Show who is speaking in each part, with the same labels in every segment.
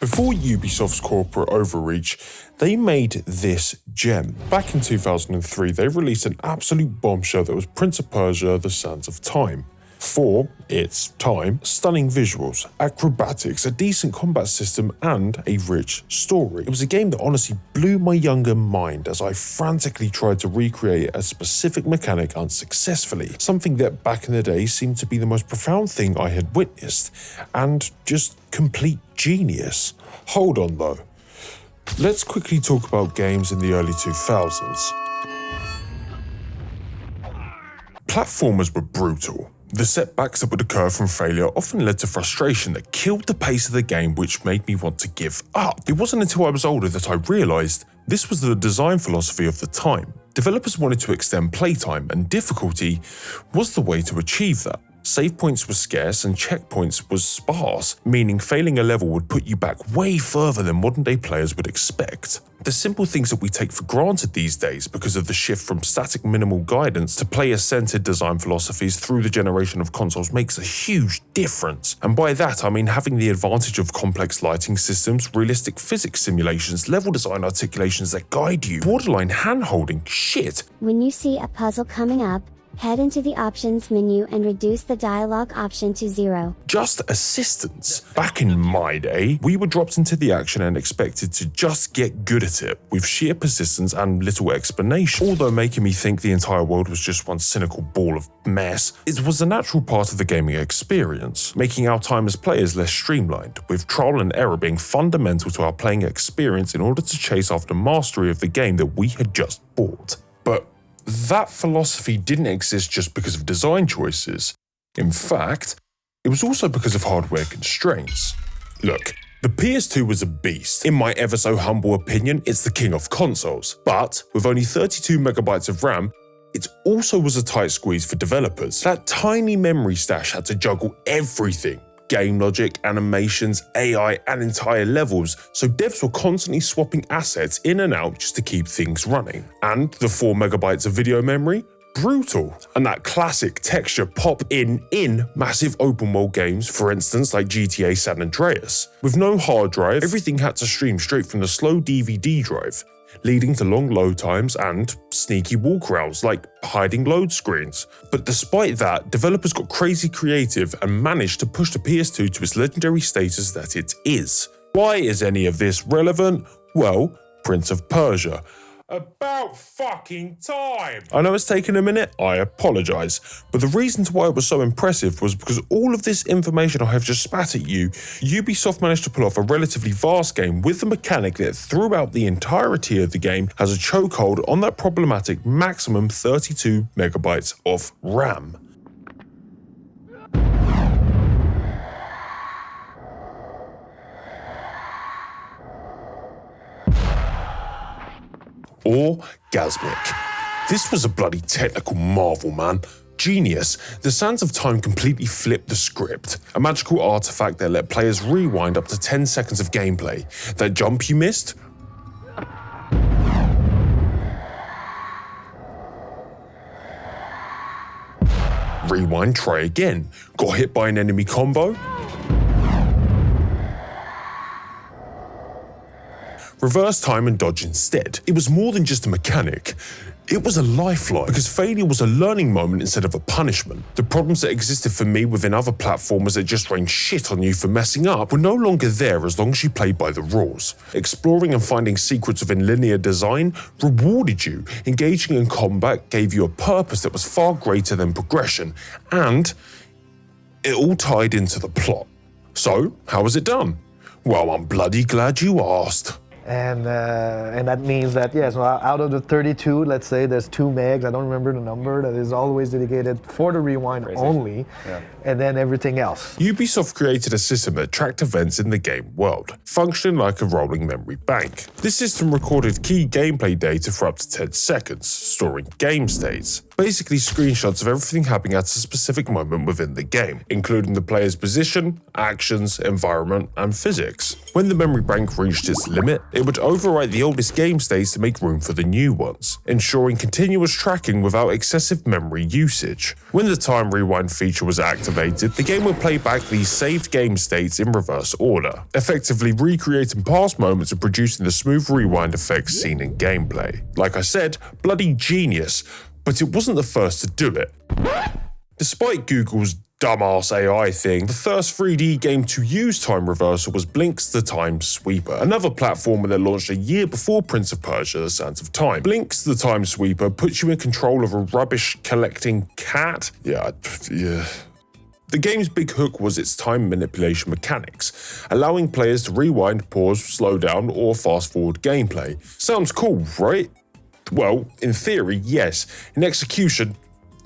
Speaker 1: Before Ubisoft's corporate overreach, they made this gem. Back in 2003, they released an absolute bombshell that was Prince of Persia: The Sands of Time. For its time, stunning visuals, acrobatics, a decent combat system, and a rich story. It was a game that honestly blew my younger mind as I frantically tried to recreate a specific mechanic unsuccessfully, something that back in the day seemed to be the most profound thing I had witnessed, and just complete genius. Hold on though. Let's quickly talk about games in the early 2000s. Platformers were brutal. The setbacks that would occur from failure often led to frustration that killed the pace of the game, which made me want to give up. It wasn't until I was older that I realised this was the design philosophy of the time. Developers wanted to extend playtime, and difficulty was the way to achieve that. Save points were scarce and checkpoints was sparse, meaning failing a level would put you back way further than modern-day players would expect. The simple things that we take for granted these days because of the shift from static minimal guidance to player-centered design philosophies through the generation of consoles makes a huge difference. And by that I mean having the advantage of complex lighting systems, realistic physics simulations, level design articulations that guide you, borderline hand-holding shit.
Speaker 2: When you see a puzzle coming up, head into the options menu and reduce the dialogue option to 0.
Speaker 1: Just assistance. Back in my day, we were dropped into the action and expected to just get good at it, with sheer persistence and little explanation. Although making me think the entire world was just one cynical ball of mess, it was a natural part of the gaming experience, making our time as players less streamlined, with trial and error being fundamental to our playing experience in order to chase after mastery of the game that we had just bought. But that philosophy didn't exist just because of design choices. In fact, it was also because of hardware constraints. Look, the PS2 was a beast. In my ever so humble opinion, it's the king of consoles. But with only 32 megabytes of RAM, it also was a tight squeeze for developers. That tiny memory stash had to juggle everything. Game logic, animations, AI, and entire levels, so devs were constantly swapping assets in and out just to keep things running. And the 4 megabytes of video memory? Brutal. And that classic texture pop in massive open world games, for instance like GTA San Andreas. With no hard drive, everything had to stream straight from the slow DVD drive, leading to long load times and sneaky walkarounds like hiding load screens. But despite that, developers got crazy creative and managed to push the PS2 to its legendary status that it is. Why is any of this relevant? Well, Prince of Persia. About fucking time! I know it's taken a minute, I apologise, but the reason to why it was so impressive was because all of this information I have just spat at you, Ubisoft managed to pull off a relatively vast game with the mechanic that throughout the entirety of the game has a chokehold on that problematic maximum 32 megabytes of RAM. Orgasmic. This was a bloody technical marvel, man. Genius. The Sands of Time completely flipped the script. A magical artifact that let players rewind up to 10 seconds of gameplay. That jump you missed? Rewind, try again. Got hit by an enemy combo? Reverse time and dodge instead. It was more than just a mechanic. It was a lifeline, because failure was a learning moment instead of a punishment. The problems that existed for me within other platformers that just rained shit on you for messing up were no longer there as long as you played by the rules. Exploring and finding secrets within linear design rewarded you. Engaging in combat gave you a purpose that was far greater than progression, and it all tied into the plot. So, how was it done? Well, I'm bloody glad you asked.
Speaker 3: And that means that, yes, out of the 32, let's say there's 2 megs, I don't remember the number, that is always dedicated for the rewind only, and then everything else.
Speaker 1: Ubisoft created a system that tracked events in the game world, functioning like a rolling memory bank. This system recorded key gameplay data for up to 10 seconds, storing game states. basically screenshots of everything happening at a specific moment within the game, including the player's position, actions, environment, and physics. When the memory bank reached its limit, it would overwrite the oldest game states to make room for the new ones, ensuring continuous tracking without excessive memory usage. When the time rewind feature was activated, the game would play back these saved game states in reverse order, effectively recreating past moments and producing the smooth rewind effects seen in gameplay. Like I said, bloody genius, but it wasn't the first to do it. Despite Google's dumbass AI thing, the first 3D game to use time reversal was Blink's The Time Sweeper, another platformer that launched a year before Prince of Persia: The Sands of Time. Blink's The Time Sweeper puts you in control of a rubbish-collecting cat. Yeah. The game's big hook was its time manipulation mechanics, allowing players to rewind, pause, slow down, or fast-forward gameplay. Sounds cool, right? Well, in theory, yes. In execution,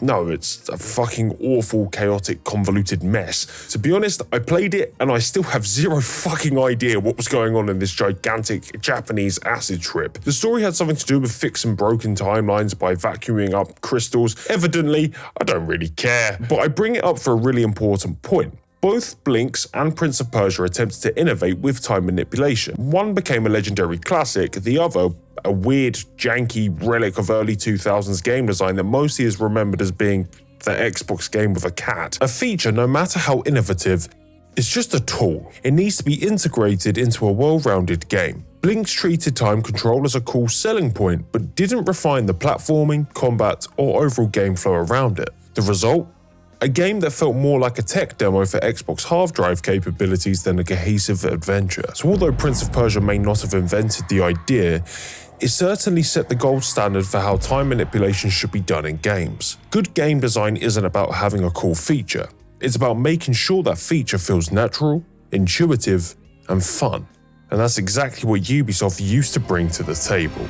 Speaker 1: no, it's a fucking awful, chaotic, convoluted mess. To be honest, I played it and I still have zero fucking idea what was going on in this gigantic Japanese acid trip. The story had something to do with fixing broken timelines by vacuuming up crystals. Evidently, I don't really care. But I bring it up for a really important point. Both Blinks and Prince of Persia attempted to innovate with time manipulation. One became a legendary classic, the other a weird, janky relic of early 2000s game design that mostly is remembered as being the Xbox game with a cat. A feature, no matter how innovative, is just a tool. It needs to be integrated into a well-rounded game. Blinks treated time control as a cool selling point, but didn't refine the platforming, combat, or overall game flow around it. The result? A game that felt more like a tech demo for Xbox hard drive capabilities than a cohesive adventure. So although Prince of Persia may not have invented the idea, it certainly set the gold standard for how time manipulation should be done in games. Good game design isn't about having a cool feature. It's about making sure that feature feels natural, intuitive, and fun. And that's exactly what Ubisoft used to bring to the table.